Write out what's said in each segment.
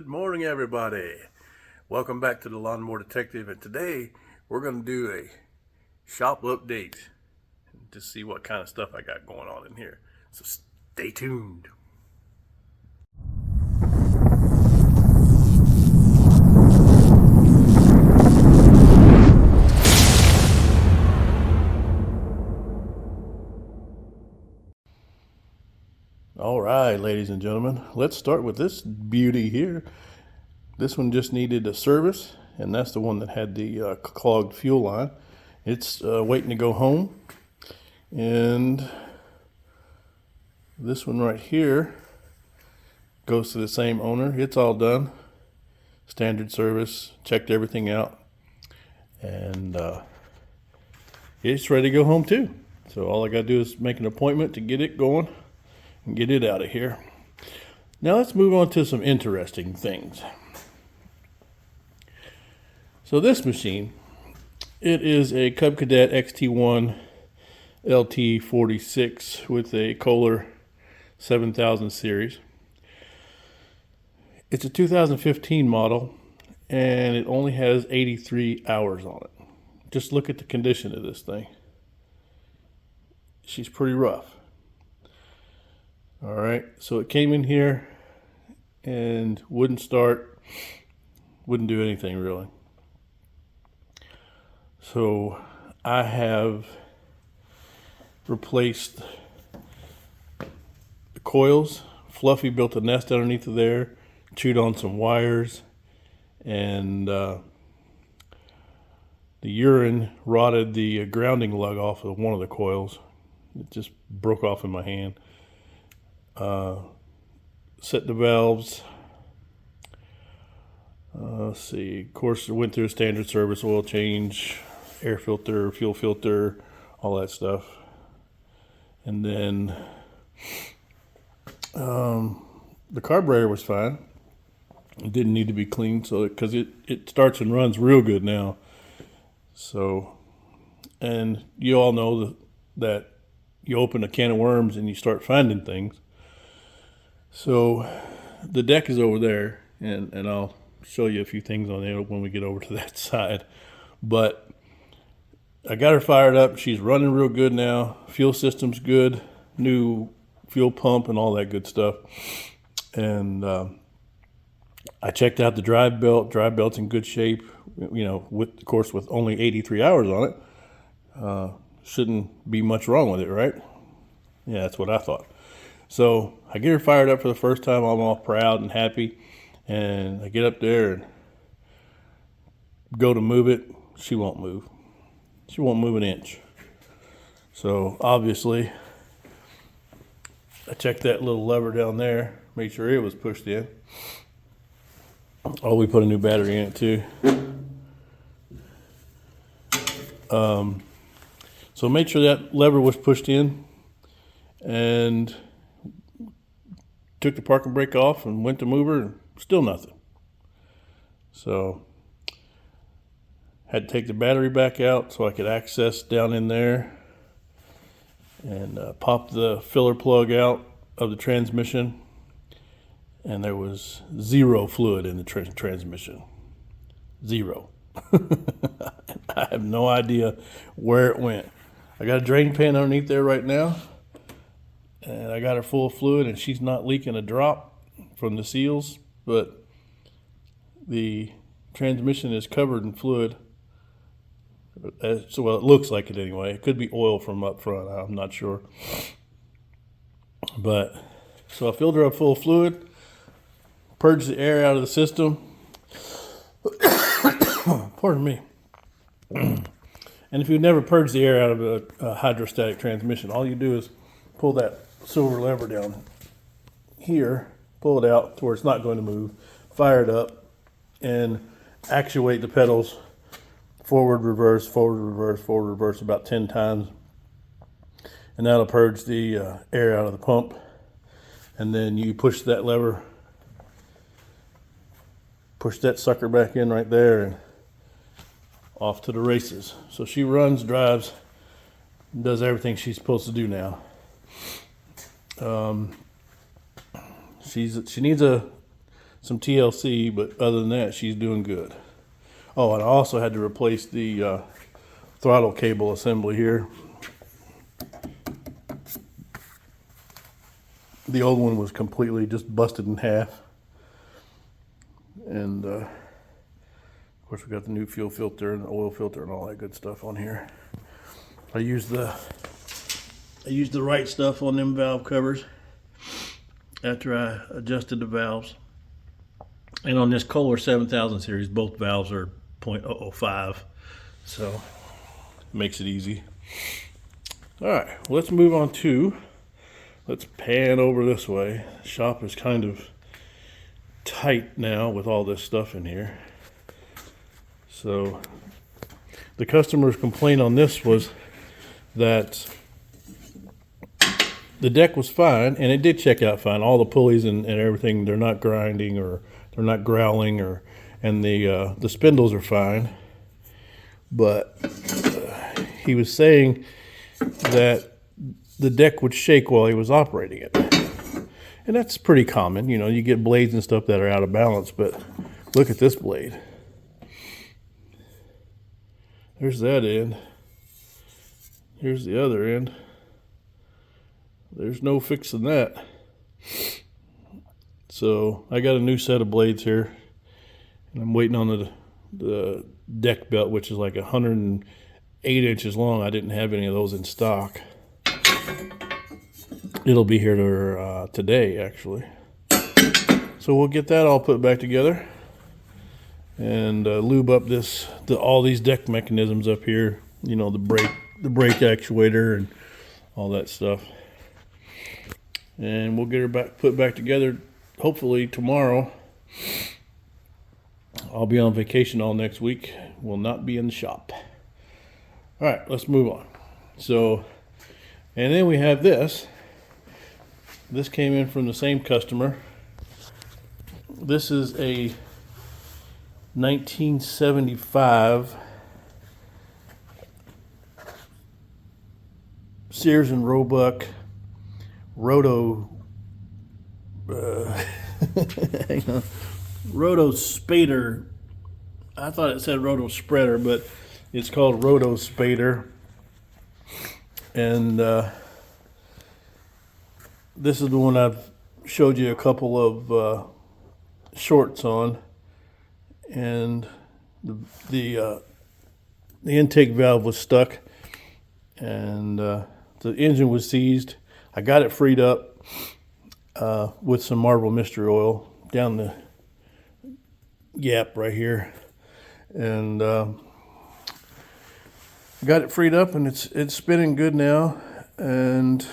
Good morning, everybody. Welcome back to the Lawnmower Detective, and today we're going to do a shop update to see what kind of stuff I got going on in here. So stay tuned. All right, ladies and gentlemen, let's start with this beauty here. This one just needed a service, and that's the one that had the clogged fuel line. It's waiting to go home. And this one right here goes to the same owner. It's all done. Standard service, checked everything out. And it's ready to go home too. So all I got to do is make an appointment to get it going and get it out of here. Now let's move on to some interesting things. So this machine, it is a Cub Cadet XT1 LT46 with a Kohler 7000 series. It's a 2015 model and it only has 83 hours on it. Just look at the condition of this thing. She's pretty rough. All right, so it came in here and wouldn't start, wouldn't do anything really. So I have replaced the coils. Fluffy built a nest underneath of there, chewed on some wires, and the urine rotted the grounding lug off of one of the coils. It just broke off in my hand. Set the valves. Let's see, of course it went through a standard service, oil change, air filter, fuel filter, all that stuff. And then the carburetor was fine. It didn't need to be cleaned, so because it starts and runs real good now. So, and you all know that you open a can of worms and you start finding things. So the deck is over there, and I'll show you a few things on there when we get over to that side. But I got her fired up. She's running real good now. Fuel system's good. New fuel pump and all that good stuff. And I checked out the drive belt. Drive belt's in good shape. You know, of course, with only 83 hours on it, shouldn't be much wrong with it, right? Yeah, that's what I thought. So I get her fired up for the first time. I'm all proud and happy. And I get up there and go to move it. She won't move. She won't move an inch. So obviously, I checked that little lever down there, made sure it was pushed in. Oh, we put a new battery in it too. So made sure that lever was pushed in, and took the parking brake off and went to move her, and still nothing. So had to take the battery back out so I could access down in there, and pop the filler plug out of the transmission, and there was zero fluid in the transmission. Zero. I have no idea where it went. I got a drain pan underneath there right now, and I got her full of fluid, and she's not leaking a drop from the seals, but the transmission is covered in fluid. So, well, it looks like it anyway. It could be oil from up front. I'm not sure. But so I filled her up full of fluid, purged the air out of the system. Pardon me. And if you've never purged the air out of a hydrostatic transmission, all you do is pull that silver lever down here, pull it out to where it's not going to move, fire it up, and actuate the pedals forward, reverse, forward, reverse, forward, reverse about 10 times. And that'll purge the air out of the pump. And then you push that lever, push that sucker back in right there, and off to the races. So she runs, drives, does everything she's supposed to do now. She needs a some TLC, but other than that, she's doing good. Oh, and I also had to replace the throttle cable assembly here. The old one was completely just busted in half. And of course, we got the new fuel filter and the oil filter and all that good stuff on here. I used the right stuff on them valve covers after I adjusted the valves. And on this Kohler 7000 series, both valves are 0.005, so it makes it easy. All right, well, let's pan over this way. The shop is kind of tight now with all this stuff in here. So the customer's complaint on this was that the deck was fine, and it did check out fine. All the pulleys and everything, they're not grinding or they're not growling, and the spindles are fine. But he was saying that the deck would shake while he was operating it. And that's pretty common. You know, you get blades and stuff that are out of balance, but look at this blade. There's that end. Here's the other end. There's no fixing that. So I got a new set of blades here, and I'm waiting on the deck belt, which is like 108 inches long. I didn't have any of those in stock. It'll be here today, actually. So we'll get that all put back together and lube up all these deck mechanisms up here. You know, the brake actuator and all that stuff. And we'll get her put back together hopefully tomorrow. I'll be on vacation all next week. Will not be in the shop. All right, let's move on. So, and then we have this. This came in from the same customer. This is a 1975 Sears and Roebuck Roto hang on, Roto Spader. I thought it said Roto Spreader, but it's called Roto Spader. And this is the one I've showed you a couple of shorts on, and the intake valve was stuck, and the engine was seized. I got it freed up with some Marble Mystery Oil down the gap right here, and got it freed up, and it's spinning good now. And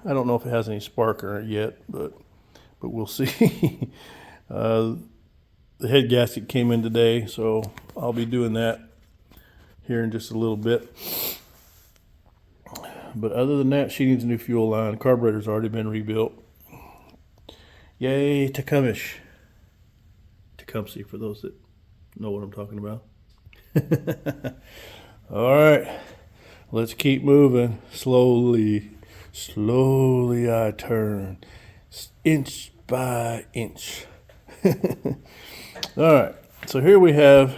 I don't know if it has any spark in it yet, but we'll see. The head gasket came in today, so I'll be doing that here in just a little bit. But other than that, she needs a new fuel line. The carburetor's already been rebuilt. Yay, Tecumseh. Tecumseh, for those that know what I'm talking about. All right, let's keep moving. Slowly I turn, inch by inch. All right, so here we have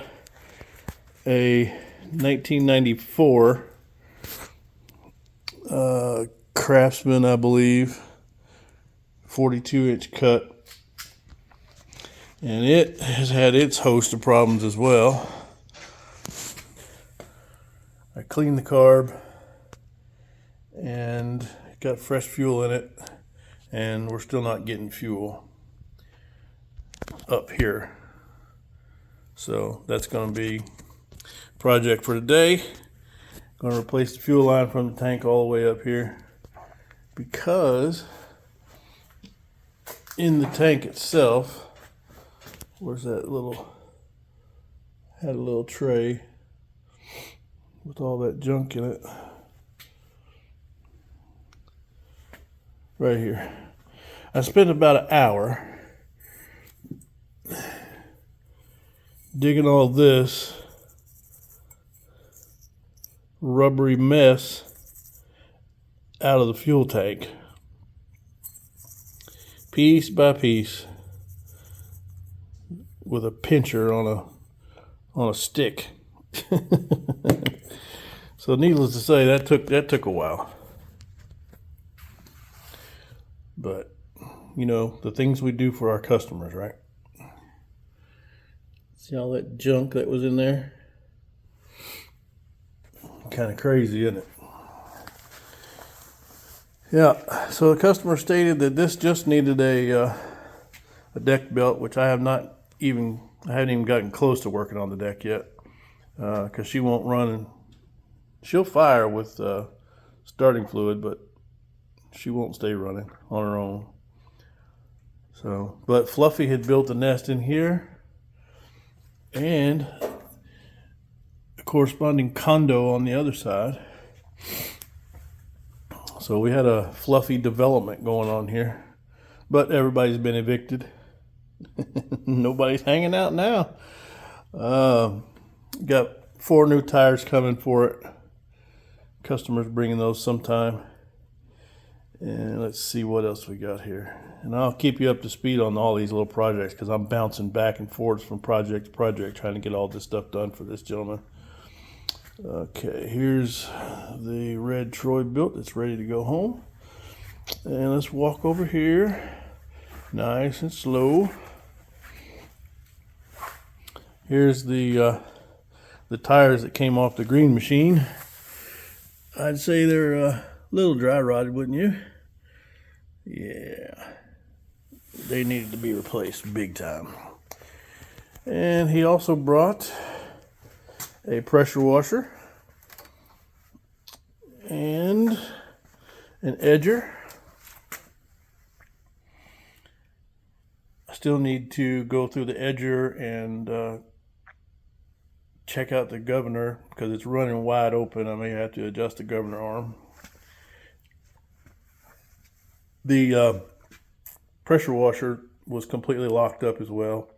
a 1994 Craftsman, I believe, 42-inch cut, and it has had its host of problems as well. I cleaned the carb and got fresh fuel in it, and we're still not getting fuel up here. So that's going to be a project for today. Going to replace the fuel line from the tank all the way up here, because in the tank itself, where's that had a little tray with all that junk in it. Right here. I spent about an hour digging all this rubbery mess out of the fuel tank, piece by piece. a pincher on a stick. So needless to say, that took a while. But you know, the things we do for our customers, right? See all that junk that was in there? Kind of crazy, isn't it? Yeah, so the customer stated that this just needed a deck belt, which I haven't even gotten close to working on the deck yet, because she won't run, and she'll fire with starting fluid, but she won't stay running on her own. So, but Fluffy had built a nest in here, and a corresponding condo on the other side. So we had a Fluffy development going on here, but everybody's been evicted. Nobody's hanging out now. Got 4 new tires coming for it. Customers bringing those sometime. And let's see what else we got here. And I'll keep you up to speed on all these little projects, because I'm bouncing back and forth from project to project trying to get all this stuff done for this gentleman. Okay, here's the red Troy built. It's ready to go home. And let's walk over here, nice and slow. Here's the tires that came off the green machine. I'd say they're a little dry rotted, wouldn't you? Yeah, they needed to be replaced big time. And he also brought a pressure washer and an edger. I still need to go through the edger and check out the governor, because it's running wide open. I may have to adjust the governor arm. The pressure washer was completely locked up as well.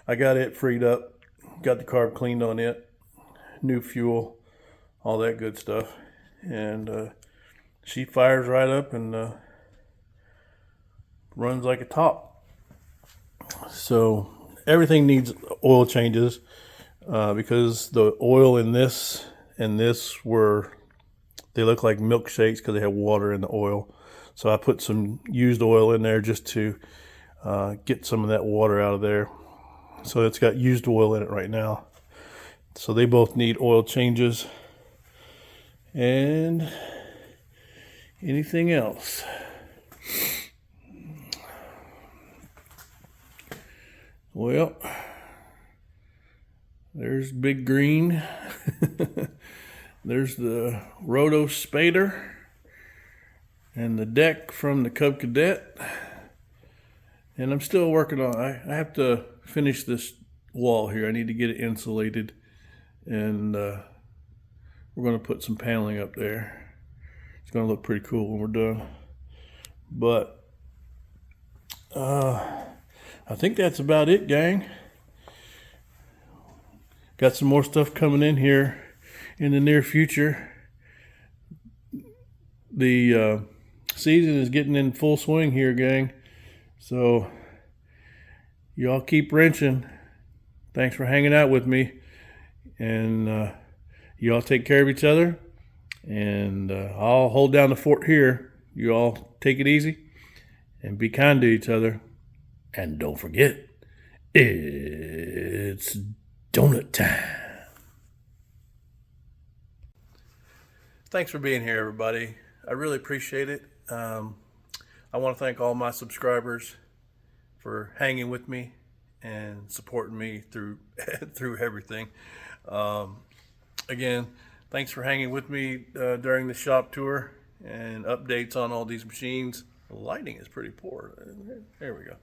I got it freed up, got the carb cleaned on it, new fuel, all that good stuff. And she fires right up and runs like a top. So everything needs oil changes, because the oil in this and this they look like milkshakes because they have water in the oil. So I put some used oil in there just to get some of that water out of there. So it's got used oil in it right now. So they both need oil changes. And anything else? Well, there's Big Green. There's the Roto Spader and the deck from the Cub Cadet. And I'm still working on it. I have to finish this wall here. I need to get it insulated, and we're going to put some paneling up there. It's going to look pretty cool when we're done. But I think that's about it, gang. Got some more stuff coming in here in the near future. The season is getting in full swing here, gang. So y'all keep wrenching. Thanks for hanging out with me. And y'all take care of each other. And I'll hold down the fort here. You all take it easy and be kind to each other. And don't forget, it's donut time. Thanks for being here, everybody. I really appreciate it. I want to thank all my subscribers for hanging with me and supporting me through everything. Again, thanks for hanging with me during the shop tour and updates on all these machines. The lighting is pretty poor. There we go.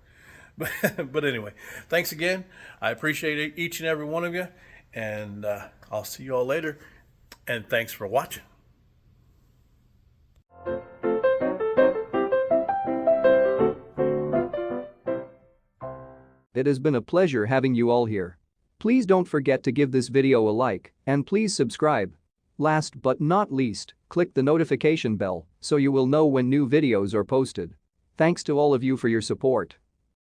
But anyway, thanks again. I appreciate each and every one of you, and I'll see you all later. And thanks for watching. It has been a pleasure having you all here. Please don't forget to give this video a like, and please subscribe. Last but not least, click the notification bell so you will know when new videos are posted. Thanks to all of you for your support.